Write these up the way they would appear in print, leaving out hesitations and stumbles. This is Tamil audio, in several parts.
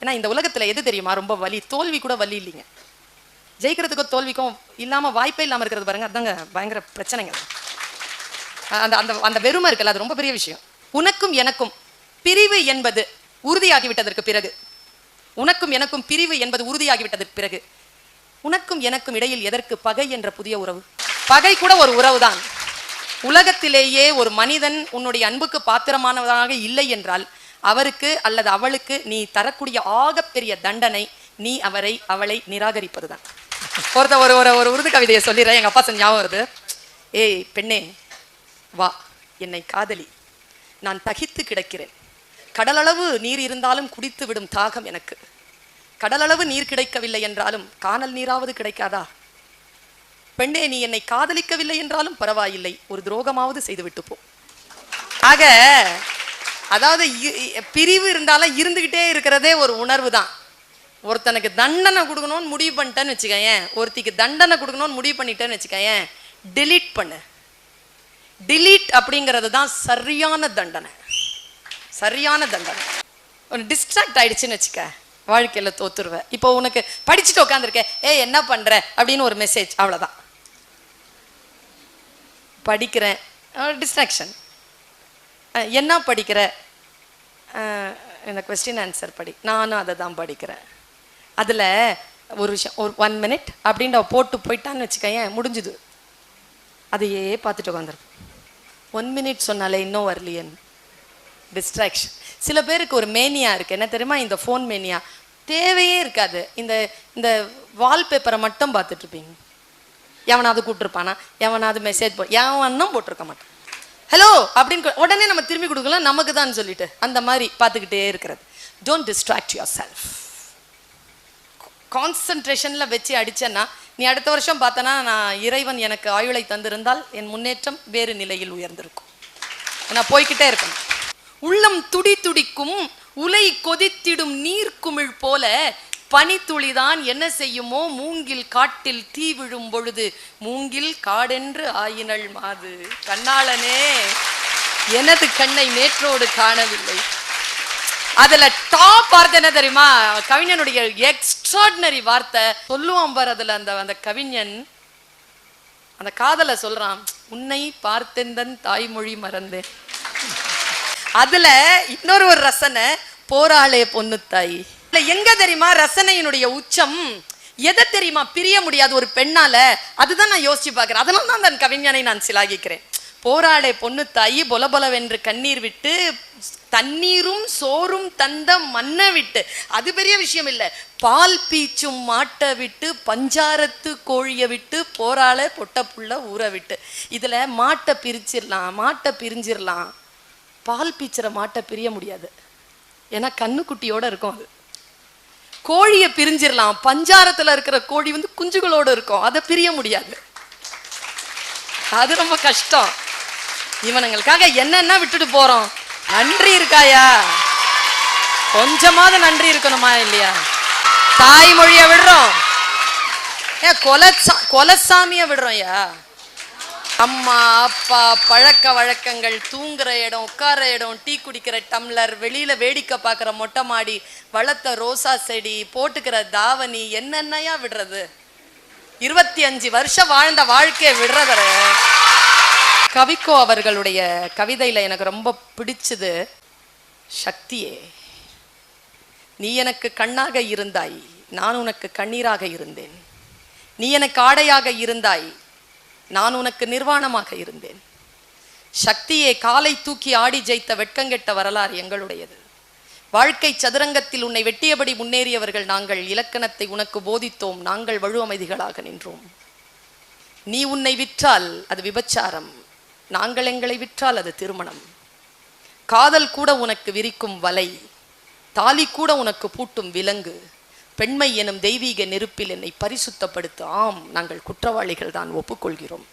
ஏன்னா இந்த உலகத்துல எது தெரியுமா ரொம்ப வலி? தோல்வி கூட வலி இல்லைங்க. ஜெயிக்கிறதுக்கும் தோல்விக்கும் இல்லாம வாய்ப்பே இல்லாம இருக்கிறது பாருங்க, அதாங்க பயங்கர பிரச்சனைங்க. அந்த அந்த அந்த வெறுமை இருக்குல்ல, அது ரொம்ப பெரிய விஷயம். உனக்கும் எனக்கும் பிரிவு என்பது உறுதியாகிவிட்டதற்கு பிறகு, உனக்கும் எனக்கும் பிரிவு என்பது உறுதியாகிவிட்டதற்கு பிறகு, உனக்கும் எனக்கும் இடையில் எதற்கு பகை என்ற புதிய உறவு? பகை கூட ஒரு உறவு தான். உலகத்திலேயே ஒரு மனிதன் உன்னுடைய அன்புக்கு பாத்திரமானவராக இல்லை என்றால் அவருக்கு அல்லது அவளுக்கு நீ தரக்கூடிய ஆகப்பெரிய தண்டனை நீ அவளை நிராகரிப்பதுதான். ஒரு ஒரு உருது கவிதையை சொல்லிடுறேன், எங்க அப்பா சொன்ன ஞாபகம் வருது. ஏய் பெண்ணே வா, என்னை காதலி, நான் தகித்து கிடக்கிறேன். கடலளவு நீர் இருந்தாலும் குடித்து விடும் தாகம் எனக்கு. கடலளவு நீர் கிடைக்கவில்லை என்றாலும் காணல் நீராவது கிடைக்காதா? பெண்ணே, நீ என்னை காதலிக்கவில்லை என்றாலும் பரவாயில்லை, ஒரு துரோகமாவது செய்துவிட்டு போ. ஆக அதாவது பிரிவு இருந்தாலும் இருந்துகிட்டே இருக்கிறதே ஒரு உணர்வு தான். ஒருத்தனுக்கு தண்டனை கொடுக்கணும்னு முடிவு பண்ணிட்டேன்னு வச்சுக்கேன், ஒருத்திக்கு தண்டனை கொடுக்கணும்னு முடிவு பண்ணிட்டேன்னு வச்சுக்கேன், டிலீட் பண்ணு. டிலீட் அப்படிங்கிறது தான் சரியான தண்டனை, சரியான தண்டனை. ஒரு டிஸ்ட்ராக்ட் ஆயிடுச்சுன்னு வச்சுக்க, வாழ்க்கையில தோத்துருவேன். இப்போ உனக்கு படிச்சுட்டு உட்காந்துருக்க, என்ன பண்ற அப்படின்னு ஒரு மெசேஜ், அவ்வளவுதான். படிக்கிறேன், டிஸ்ட்ராக்ஷன். என்ன படிக்கிற? இந்த கொஸ்டின் ஆன்சர் படி. நானும் அதை தான் படிக்கிறேன். அதில் ஒரு விஷயம், ஒரு 1 minute அப்படின்ற போட்டு போயிட்டான்னு வச்சுக்கேன், முடிஞ்சுது. அதையே பார்த்துட்டு உட்காந்துருப்பேன். 1 minute சொன்னாலே இன்னும் வரலையேன்னு டிஸ்ட்ராக்ஷன். சில பேருக்கு ஒரு மேனியா இருக்கு, என்ன தெரியுமா? இந்த ஃபோன் மேனியா. தேவையே இருக்காது, இந்த இந்த வால்பேப்பரை மட்டும் பார்த்துட்டு இருப்பீங்க. எவனாவது கூப்பிட்டுருப்பானா, எவனாவது மெசேஜ் எவனும் போட்டிருக்க மாட்டான். ஹலோ அப்படின்னு உடனே நம்ம திரும்பி கொடுக்கலாம், நமக்கு தான் சொல்லிட்டு அந்த மாதிரி பார்த்துக்கிட்டே இருக்கிறது. Don't distract yourself. கான்சன்ட்ரேஷன்ல வச்சு அடிச்சேன்னா நீ அடுத்த வருஷம் பார்த்தனா, நான் இறைவன் எனக்கு ஆயுளை தந்திருந்தால் என் முன்னேற்றம் வேறு நிலையில் உயர்ந்திருக்கும். நான் போய்கிட்டே இருக்கணும். உள்ளம் துடி துடிக்கும், உலை கொதித்திடும் நீர்க்குமிழ் போல பனித்துளிதான் என்ன செய்யுமோ, மூங்கில் காட்டில் தீ விழும் பொழுது மூங்கில் காடென்று ஆயினள் மாது. கண்ணாளனே எனது கண்ணை நேற்றோடு காணவில்லை. அதுல டாப் வார்த்தை என்ன தெரியுமா? கவிஞனுடைய எக்ஸ்ட்ராடினரி வார்த்தை சொல்லுவான் பார். அதுல அந்த கவிஞன் அந்த காதல சொல்றான், உன்னை பார்த்தெந்தன் தாய்மொழி மறந்தேன். அதுல இன்னொரு ரசனை, போராளே பொண்ணு தாய். எங்க தெரியுமா ரசனையினுடைய உச்சம்? எதை தெரியுமா? பிரிய முடியாது ஒரு பெண்ணால. அதுதான் நான் யோசிச்சு பார்க்கிறேன். அதனால தான் அந்த கவிஞனை நான் சிலாகிக்கிறேன். போராளே பொண்ணு தாயி பொலபொலவென்று கண்ணீர் விட்டு தண்ணீரும் சோறும் தந்த மண்ணை விட்டு, அது பெரிய விஷயம் இல்லை, பால் பீச்சும் மாட்டை விட்டு பஞ்சாரத்து கோழியை விட்டு போராள பொட்ட புள்ள ஊற விட்டு. இதுல மாட்டை பிரிஞ்சிடலாம், பால் பீச்சுற மாட்டை பிரிய முடியாது, ஏன்னா கண்ணுக்குட்டியோட இருக்கும். அது கோழியை பிரிஞ்சிடலாம், பஞ்சாரத்துல இருக்கிற கோழி குஞ்சுகளோட இருக்கும், அதை பிரிய முடியாது. அது ரொம்ப கஷ்டம். இவனுங்களுக்காக என்னென்ன விட்டுட்டு போறோம். நன்றி இருக்காயா? கொஞ்சமாவது நன்றி இருக்கணுமா இல்லையா? தாய்மொழிய விடுறோம், கொலசாமிய விடுறோம்யா. அம்மா அப்பா, பழக்க வழக்கங்கள், தூங்குற இடம், உட்கார இடம், டீ குடிக்கிற டம்ளர், வெளியில வேடிக்கை பார்க்குற மொட்டை மாடி, வளர்த்த ரோசா செடி, போட்டுக்கிற தாவணி, என்னென்னையா விடுறது? 25 வருஷம் வாழ்ந்த வாழ்க்கையை விடுறத. கவிக்கோ அவர்களுடைய கவிதையில எனக்கு ரொம்ப பிடிச்சது, சக்தியே நீ எனக்கு கண்ணாக இருந்தாய், நான் உனக்கு கண்ணீராக இருந்தேன். நீ எனக்கு ஆடையாக இருந்தாய், நான் உனக்கு நிர்வாணமாக இருந்தேன். சக்தியே காலை தூக்கி ஆடி ஜெயித்த வெட்கங்கெட்ட வரலாறு எங்களுடையது. வாழ்க்கை சதுரங்கத்தில் உன்னை வெட்டியபடி முன்னேறியவர்கள் நாங்கள். இலக்கணத்தை உனக்கு போதித்தோம், நாங்கள் வலுவமைதிகளாக நின்றோம். நீ உன்னை விற்றால் அது விபச்சாரம், நாங்கள் எங்களை விற்றால் அது திருமணம். காதல் கூட உனக்கு விரிக்கும் வலை, தாலி கூட உனக்கு பூட்டும் விலங்கு. பெண்மை எனும் தெய்வீக நெருப்பில் என்னை பரிசுத்தப்படுத்த. ஆம், நாங்கள் குற்றவாளிகள் தான், ஒப்புக்கொள்கிறோம்.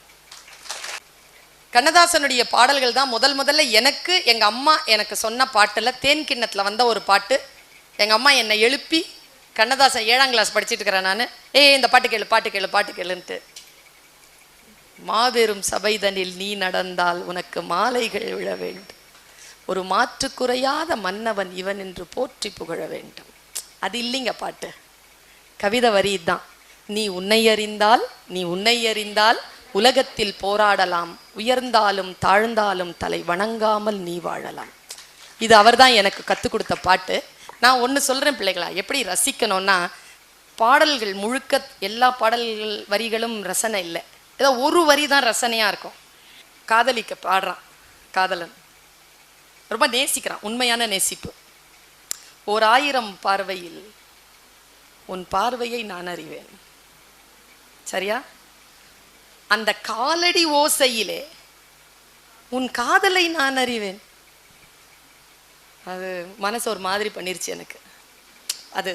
கண்ணதாசனுடைய பாடல்கள் தான் முதல்ல எனக்கு எங்க அம்மா எனக்கு சொன்ன பாட்டுல தேன் கிண்ணத்துல வந்த ஒரு பாட்டு. எங்க அம்மா என்னை எழுப்பி, கண்ணதாசன் 7ஆம் கிளாஸ் படிச்சுட்டு இருக்கிறேன் நான், இந்த பாட்டு கேளுன்ட்டு, மாபெரும் சபைதனில் நீ நடந்தால் உனக்கு மாலைகள் விழ வேண்டும், ஒரு மாற்று குறையாத மன்னவன் இவன் என்று போற்றி புகழ வேண்டும். அது இல்லைங்க பாட்டு. கவிதை வரி தான். நீ உன்னை அறிந்தால் உலகத்தில் போராடலாம், உயர்ந்தாலும் தாழ்ந்தாலும் தலை வணங்காமல் நீ வாழலாம். இது அவர் தான் எனக்கு கற்றுக் கொடுத்த பாட்டு. நான் ஒன்று சொல்கிறேன் பிள்ளைகளா, எப்படி ரசிக்கணும்னா, பாடல்கள் முழுக்க எல்லா பாடல்கள் வரிகளும் ரசனை இல்லை, ஏதோ ஒரு வரி தான் ரசனையாக இருக்கும். காதலிக்க பாடுறான் காதலன், ரொம்ப நேசிக்கிறான், உண்மையான நேசிப்பு. 1000 பார்வையில் உன் பார்வையை நான் அறிவேன். சரியா? அந்த காலடி ஓசையிலே உன் காதலை நான் அறிவேன். அது மனசு ஒரு மாதிரி பண்ணிருச்சு எனக்கு. அது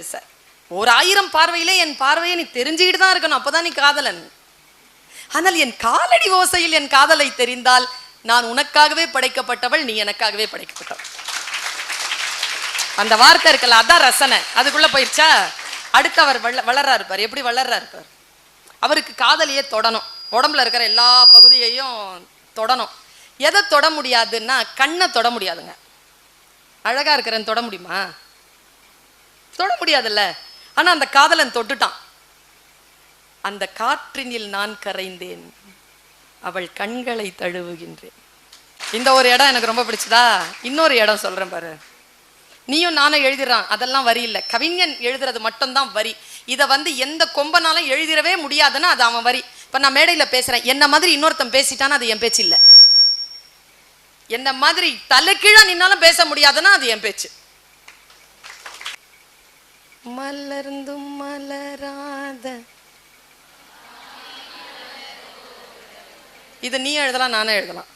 1000 பார்வையிலே என் பார்வையை நீ தெரிஞ்சுக்கிட்டு தான் இருக்கணும், அப்பதான் நீ காதலன். ஆனால் என் காலடி ஓசையில் என் காதலை தெரிந்தால் நான் உனக்காகவே படைக்கப்பட்டவள், நீ எனக்காகவே படைக்கப்பட்டவள். அந்த வார்த்தை இருக்கல, அதான் ரசனை. அதுக்குள்ள போயிடுச்சா? அடுத்தவர் வளர்றா இருப்பார். எப்படி வளர்றா இருப்பார்? அவருக்கு காதலியே தொடணும், உடம்புல இருக்கிற எல்லா பகுதியையும் தொடணும். எதை தொட முடியாதுன்னா கண்ணை தொட முடியாதுங்க. அழகா இருக்கிறேன்னு தொட முடியுமா? தொட முடியாதுல்ல. ஆனா அந்த காதலன் தொட்டுட்டான். அந்த காற்றினில் நான் கரைந்தேன், அவள் கண்களை தழுவுகின்றேன். இந்த ஒரு இடம் எனக்கு ரொம்ப பிடிச்சதா. இன்னொரு இடம் சொல்றேன் பாரு. நீயும் நானும் எழுதிடுறான், அதெல்லாம் வரி இல்லை. கவிஞன் எழுதுறது மட்டும்தான் வரி. இதை எந்த கொம்பனாலும் எழுதிடவே முடியாதுன்னா அது அவன் வரி. இப்ப நான் மேடையில பேசுறேன், என்ன மாதிரி இன்னொருத்தன் பேசிட்டானா அது என் பேச்சு இல்லை. என்ன மாதிரி தலைக்கீழா நின்னாலும் பேச முடியாதுன்னா அது என் பேச்சு. மலர்ந்தும் மலராத, இது நீ எழுதலாம், நானே எழுதலாம்.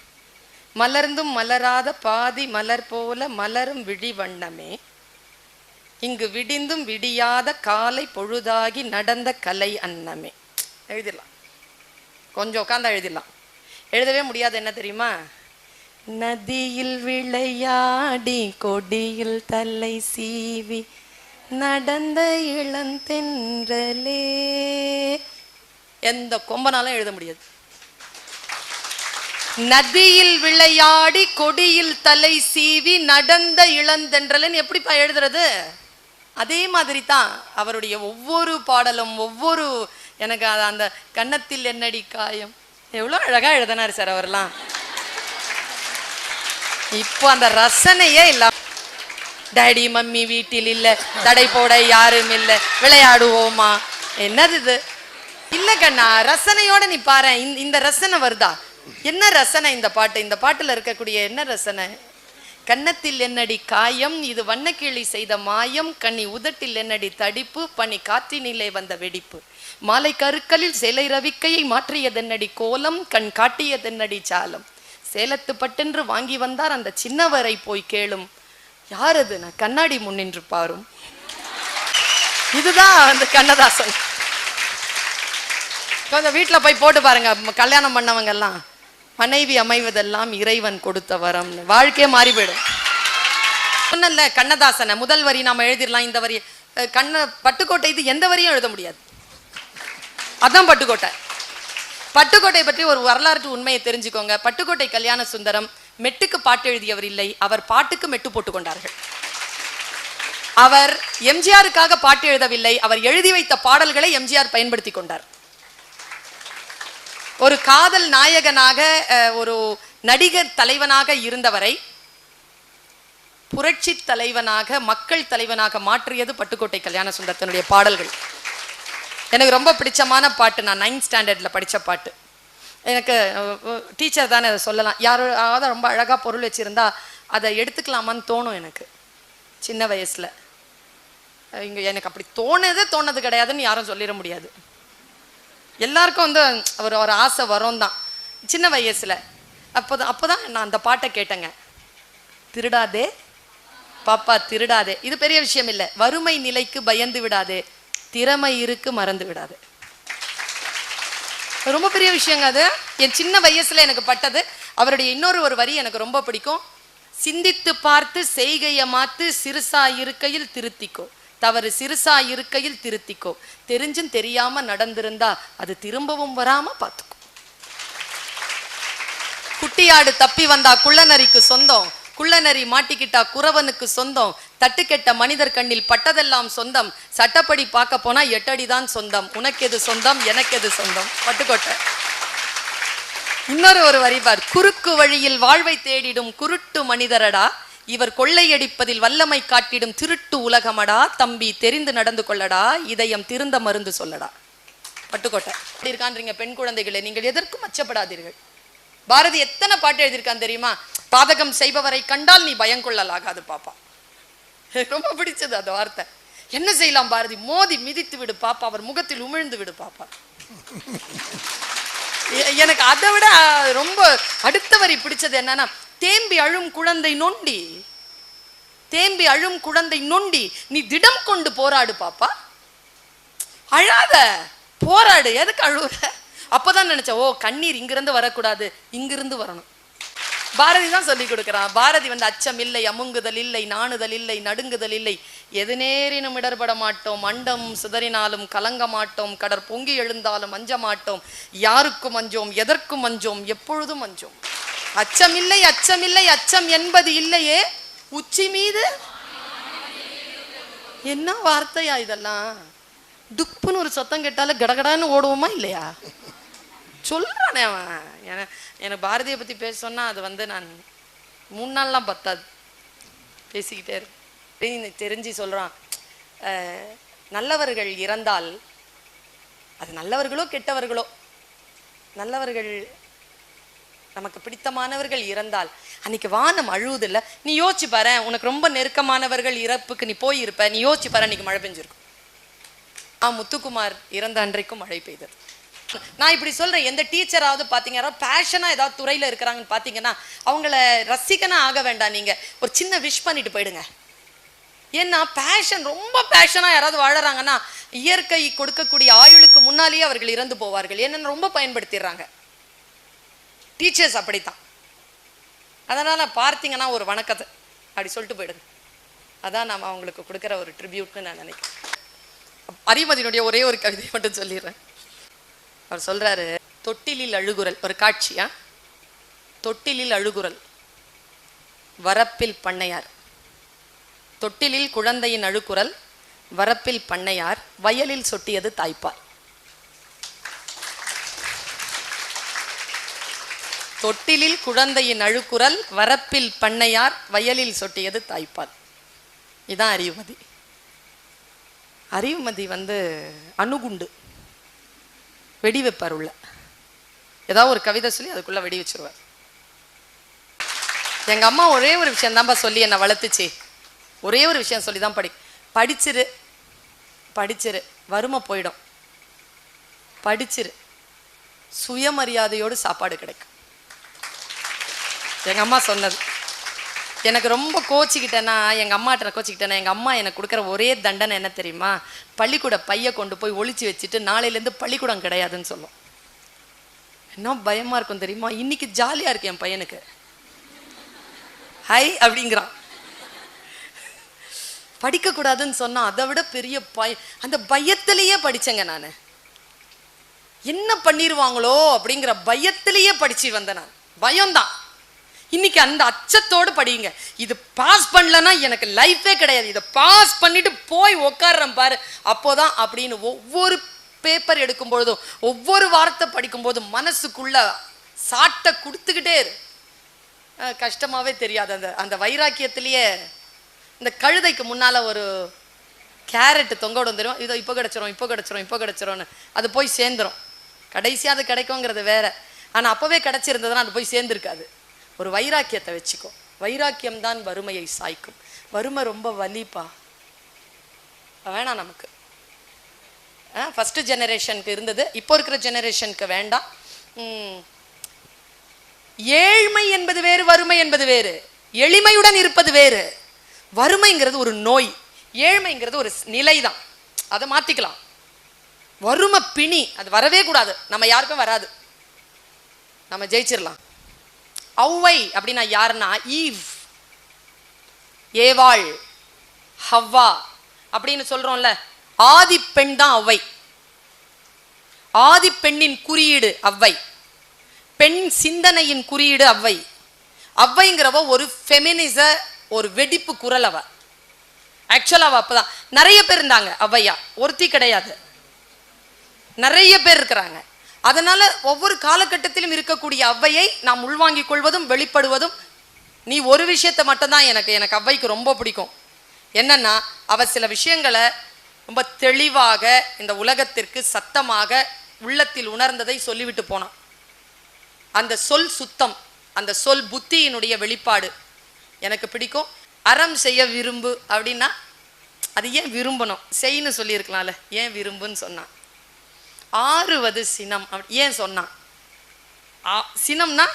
மலர்ந்தும் மலராத பாதி மலர் போல மலரும் விழி வண்ணமே, இங்கு விடிந்தும் விடியாத காலை பொழுதாகி நடந்த கலை அன்னமே. எழுதிடலாம், கொஞ்சம் உட்காந்தா எழுதிடலாம். எழுதவே முடியாது என்ன தெரியுமா? நதியில் விளையாடி கொடியில் தலை சீவி நடந்த இளந்தென்றலே. எந்த கொம்பனாலும் எழுத முடியாது. நதியில் விளையாடி கொடியில் தலை சீவி நடந்த இளந்தென்றலன்னு எப்படிப்பா எழுதுறது? அதே மாதிரி தான் அவருடைய ஒவ்வொரு பாடலும். ஒவ்வொரு எனக்கு அந்த கன்னத்தில் என்னடி காயம், எவ்வளோ அழகா எழுதினாரு சார் அவர்லாம். இப்போ அந்த ரசனையே இல்ல. டாடி மம்மி வீட்டில் இல்ல, தடை போட யாரும் இல்ல, விளையாடுவோமா, என்னது இது? இல்ல கண்ணா, ரசனையோட நீ பாரு. இந்த ரசனை வருதா? என்ன ரசனை இந்த பாட்டு? இந்த பாட்டுல இருக்கக்கூடிய என்ன ரசனை? கன்னத்தில் என்னடி காயம், இது வண்ணக்கிளி செய்த மாயம், கண்ணி உதட்டில் என்னடி தடிப்பு, பனி காற்றினிலே வந்த வெடிப்பு, மாலை கருக்களில் சேலை ரவிக்கையை மாற்றியதென்னடி கோலம், கண் காட்டியதென்னடி சாலம், சேலத்து பட்டென்று வாங்கி வந்தார் அந்த சின்னவரை போய் கேளும், யார் அது? நான் கண்ணாடி முன்னின்று பாரும். இதுதான் அந்த கண்ணதாசன். கொஞ்சம் வீட்டுல போய் போட்டு பாருங்க. கல்யாணம் பண்ணவங்க எல்லாம் மனைவி அமைவதெல்லாம் இறைவன் கொடுத்த வரம், வாழ்க்கையே மாறி போயிடும். சொன்னல கண்ணதாசனை முதல் வரி நாம எழுதிடலாம். இந்த வரி பட்டுக்கோட்டை, இது எந்த வரியும் எழுத முடியாது. அதான் பட்டுக்கோட்டை. பட்டுக்கோட்டை பற்றி ஒரு வரலாற்று உண்மையை தெரிஞ்சுக்கோங்க. பட்டுக்கோட்டை கல்யாண சுந்தரம் மெட்டுக்கு பாட்டு எழுதியவர் இல்லை, அவர் பாட்டுக்கு மெட்டு போட்டுக் கொண்டார்கள். அவர் எம்ஜிஆருக்காக பாட்டு எழுதவில்லை, அவர் எழுதி வைத்த பாடல்களை எம்ஜிஆர் பயன்படுத்தி கொண்டார். ஒரு காதல் நாயகனாக, ஒரு நடிகர் தலைவனாக இருந்தவரை புரட்சி தலைவனாக, மக்கள் தலைவனாக மாற்றியது பட்டுக்கோட்டை கல்யாண சுந்தரத்தினுடைய பாடல்கள். எனக்கு ரொம்ப பிடிச்சமான பாட்டு. நான் 9th ஸ்டாண்டர்ட்ல படித்த பாட்டு. எனக்கு டீச்சர் தானே அதை சொல்லலாம். யாராவது ரொம்ப அழகாக பொருள் வச்சுருந்தா அதை எடுத்துக்கலாமான்னு தோணும் எனக்கு சின்ன வயசில். இங்கே எனக்கு அப்படி தோணது கிடையாதுன்னு யாரும் சொல்லிட முடியாது. எல்லாருக்கும் ஒரு ஆசை வரும் தான் சின்ன வயசில். அப்போதான் நான் அந்த பாட்டை கேட்டேங்க. திருடாதே பாப்பா திருடாதே, இது பெரிய விஷயம் இல்லை. வறுமை நிலைக்கு பயந்து விடாதே, திறமை இருக்கு மறந்து விடாதே. ரொம்ப பெரிய விஷயங்க அது. என் சின்ன வயசுல எனக்கு பட்டது. அவருடைய இன்னொரு வரி எனக்கு ரொம்ப பிடிக்கும். சிந்தித்து பார்த்து செய்கைய மாத்து, சிறுசா இருக்கையில் திருத்திக்கோ, தவறு சிறுசா இருக்கையில் திருத்திக்கோ, தெரிஞ்சும் தெரியாம நடந்திருந்தா அது திரும்பவும் வராம பார்த்துக்கோ. குட்டியாடு தப்பி வந்தா குள்ளநரிக்கு சொந்தம், குள்ளநரி மாட்டிக்கிட்டா குறவனுக்கு சொந்தம், தட்டுக்கெட்ட மனிதர் கண்ணில் பட்டதெல்லாம் சொந்தம், சட்டப்படி பார்க்க போனா 8 அடிதான் சொந்தம், உனக்கு எது சொந்தம் எனக்கு எது சொந்தம். பட்டுக்கோட்டை. இன்னொரு வரி பார், குறுக்கு வழியில் வாழ்வை தேடிடும் குருட்டு மனிதரடா, இவர் கொள்ளையடிப்பதில் வல்லமை காட்டிடும் திருட்டு உலகமடா, தம்பி தெரிந்து நடந்து கொள்ளடா, இதயம் திருந்த மருந்து சொல்லடா. பட்டுக்கோட்டை. இருக்கான்றீங்க பெண் குழந்தைகளே, நீங்கள் எதற்கும் அச்சப்படாதீர்கள். பாரதி எத்தனை பாட்டு எழுதியிருக்கான் தெரியுமா? பாதகம் செய்பவரை கண்டால் நீ பயங்கொள்ளலாகாது பாப்பா. ரொம்ப பிடிச்சது அந்த வார்த்தை. என்ன செய்யலாம் பாரதி? மோதி மிதித்து விடு பாப்பா, அவர் முகத்தில் உமிழ்ந்து விடு பாப்பா. எனக்கு அதை விட ரொம்ப அடுத்த வரி பிடிச்சது என்னன்னா, தேம்பி அழும் குழந்தை நொண்டி, தேம்பி அழும் குழந்தை நொண்டி, நீ திடம் கொண்டு போராடு பாப்பா. அழாத, போராடு. எதுக்கு அழுவுற? அப்பதான் நினைச்சேன், ஓ கண்ணீர் இங்கிருந்து வரக்கூடாது, இங்கிருந்து வரணும். பாரதி தான் சொல்லி கொடுக்கிறான். பாரதி அச்சம் இல்லை, அமுங்குதல் இல்லை, நாணுதல் இல்லை, நடுங்குதல் இல்லை, எது நேரினும் இடர்பட மாட்டோம், மண்டம் சிதறினாலும் கலங்க மாட்டோம், கடற் பொங்கி எழுந்தாலும் அஞ்ச மாட்டோம், யாருக்கும் அஞ்சோம், எதற்கும் அஞ்சோம், எப்பொழுதும் அஞ்சோம். அச்சம் இல்லை, அச்சம் இல்லை, அச்சம் என்பது இல்லையே உச்சி மீது. என்ன வார்த்தையா இதெல்லாம்? டுப்புன்னு ஒரு சத்தம் கேட்டாலும் கடகடான்னு ஓடுவோமா இல்லையா? சொல்றானே அவன். எனக்கு பாரதியை பத்தி பேச சொன்னா அது நான் 3 நாள்லாம் பத்தாது, பேசிக்கிட்டே இருக்கேன். தெரிஞ்சு சொல்றான், நல்லவர்கள் இறந்தால், அது நல்லவர்களோ கெட்டவர்களோ, நல்லவர்கள் நமக்கு பிடித்தமானவர்கள் இறந்தால் அன்னைக்கு வானம் அழுவுது இல்ல. நீ யோசிச்சு பாரு, உனக்கு ரொம்ப நெருக்கமானவர்கள் இறப்புக்கு நீ போயிருப்ப, நீ யோசிச்சு பாரு, அன்னைக்கு மழை பெஞ்சிருக்கும். முத்துக்குமார் இறந்த அன்றைக்கும் மழை பெய்தது. நான் இப்படி சொல்றேன், எந்த டீச்சராவது பாத்தீங்கன்னா பேஷனா ஏதாவது துறையில இருக்கிறாங்கன்னு பாத்தீங்கன்னா அவங்கள ரசிகனா ஆக வேண்டாம், நீங்க ஒரு சின்ன விஷ் பண்ணிட்டு போயிடுங்க. ஏன்னா பேஷன், ரொம்ப பேஷனா யாராவது வாழறாங்கன்னா இயற்கை கொடுக்கக்கூடிய ஆயுளுக்கு முன்னாலேயே அவர்கள் இறந்து போவார்கள். என்னன்னு ரொம்ப பயன்படுத்திடுறாங்க. டீச்சர்ஸ் அப்படித்தான். அதனால பார்த்தீங்கன்னா ஒரு வணக்கத்தை அப்படி சொல்லிட்டு போயிடுங்க. அதான் நாம அவங்களுக்கு கொடுக்குற ஒரு ட்ரிபியூட்னு நான் நினைக்கிறேன். அறிவுமதியினுடைய ஒரே ஒரு கவிதை மட்டும் சொல்லிடுறேன். அவர் சொல்றாரு, தொட்டிலில் அழுகுரல், ஒரு காட்சியா, தொட்டிலில் அழுகுரல், வரப்பில் பண்ணையார். தொட்டிலில் குழந்தையின் அழுகுரல், வரப்பில் பண்ணையார், வயலில் சொட்டியது தாய்ப்பால். தொட்டிலில் குழந்தையின் அழுகுரல், வரப்பில் பண்ணையார், வயலில் சொட்டியது தாய்ப்பால். இதான் அறிவுமதி. அறிவுமதி அணுகுண்டு வெடி வைப்பார் உள்ள. ஏதாவது ஒரு கவிதை சொல்லி அதுக்குள்ள வெடி வச்சிருவார். எங்க அம்மா ஒரே ஒரு விஷயம் தான்ப்பா சொல்லி என்னை வளர்த்துச்சு. ஒரே ஒரு விஷயம் சொல்லி தான் படிச்சிரு, படிச்சிரு, வறுமை போயிடும், படிச்சிரு, சுயமரியாதையோடு சாப்பாடு கிடைக்கும். எங்க அம்மா சொன்னது. எனக்கு ரொம்ப கோச்சிக்கிட்டேன்னா, எங்க அம்மாட்ட கோச்சிக்கிட்டேன்னா, எங்க அம்மா எனக்கு கொடுக்குற ஒரே தண்டனை என்ன தெரியுமா? பள்ளிக்கூட பைய கொண்டு போய் ஒளிச்சு வச்சுட்டு நாளையிலேருந்து பள்ளிக்கூடம் கிடையாதுன்னு சொல்லும். என்ன பயமா இருக்கும் தெரியுமா? இன்னைக்கு ஜாலியா இருக்கு என் பையனுக்கு, ஹை அப்படிங்கிறான். படிக்க கூடாதுன்னு சொன்னா அதை விட பெரிய அந்த பயத்திலேயே படிச்சேங்க நான். என்ன பண்ணிருவாங்களோ அப்படிங்கிற பயத்திலேயே படிச்சு வந்தேன் நான். பயம்தான். இன்னைக்கு அந்த அச்சத்தோடு படிங்க. இது பாஸ் பண்ணலன்னா எனக்கு லைஃபே கிடையாது, இதை பாஸ் பண்ணிட்டு போய் உட்கார்றேன் பாரு, அப்போதான் அப்படின்னு ஒவ்வொரு பேப்பர் எடுக்கும் பொழுதும் ஒவ்வொரு வார்த்தை படிக்கும் போதும் மனசுக்குள்ள சாட்டை கொடுத்துக்கிட்டே இரு. கஷ்டமாவே தெரியாது. அந்த அந்த வைராக்கியத்திலேயே இந்த கழுதைக்கு முன்னால ஒரு கேரட் தொங்க விடும் தெரியும், இதோ இப்போ கிடைச்சிரும், இப்போ கிடைச்சிரும், இப்போ கிடைச்சிரும்னு அது போய் சேர்ந்துரும். கடைசியா அது கிடைக்குங்கிறது வேற. ஆனா அப்பவே கிடைச்சிருந்ததுன்னா அது போய் சேர்ந்துருக்காது. ஒரு வைராக்கியத்தை வச்சுக்கோ. வைராக்கியம் தான் வறுமையை சாய்க்கும். வறுமை ரொம்ப வலிப்பா, வேணாம் நமக்கு. ஃபர்ஸ்ட் ஜெனரேஷனுக்கு இருந்தது, இப்போ இருக்கிற ஜெனரேஷனுக்கு வேண்டாம். ஏழ்மை என்பது வேறு, வறுமை என்பது வேறு. எளிமையுடன் இருப்பது வேறு. வறுமைங்கிறது ஒரு நோய், ஏழ்மைங்கிறது ஒரு நிலைதான். அதை மாத்திக்கலாம். வறுமை பிணி, அது வரவே கூடாது. நம்ம யாருக்கும் வராது, நம்ம ஜெயிச்சிடலாம். ஔவை அப்படின்னா யாருன்னா ஈவ், ஏவாள், ஹவ்வா அப்படின்னு சொல்றோம்ல. ஆதி பெண் தான் ஔவை. ஆதி பெண்ணின் குறியீடு ஔவை. பெண் சிந்தனையின் குறியீடு ஔவை. ஔவைங்கிறவ ஒரு ஃபெமினிச, ஒரு வெடிப்பு குரல். அவ ஆக்சுவலா அவ அப்பதான் நிறைய பேர் இருந்தாங்க. ஔவையா ஒருத்தி கிடையாது, நிறைய பேர் இருக்கிறாங்க. அதனால ஒவ்வொரு காலகட்டத்திலும் இருக்கக்கூடிய ஔவையை நாம் உள்வாங்கிக் கொள்வதும் வெளிப்படுவதும். நீ ஒரு விஷயத்தை மட்டும்தான் எனக்கு ஔவைக்கு ரொம்ப பிடிக்கும். என்னன்னா, அவ சில விஷயங்களை ரொம்ப தெளிவாக இந்த உலகத்திற்கு சத்தமாக உள்ளத்தில் உணர்ந்ததை சொல்லிவிட்டு போனான். அந்த சொல் சுத்தம், அந்த சொல் புத்தியினுடைய வெளிப்பாடு எனக்கு பிடிக்கும். அறம் செய்ய விரும்பு அப்படின்னா அது ஏன் விரும்பணும், செய்யு சொல்லியிருக்கலாம்ல, ஏன் விரும்புன்னு சொன்னான். ஆறுவது சினம் ஏன் சொன்னான்? சினம்னா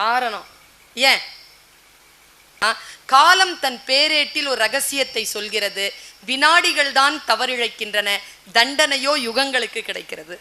ஆறணும். ஏன்? காலம் தன் பேரேட்டில் ஒரு ரகசியத்தை சொல்கிறது. வினாடிகள் தான் தவறிழைக்கின்றன, தண்டனையோ யுகங்களுக்கு கிடைக்கிறது.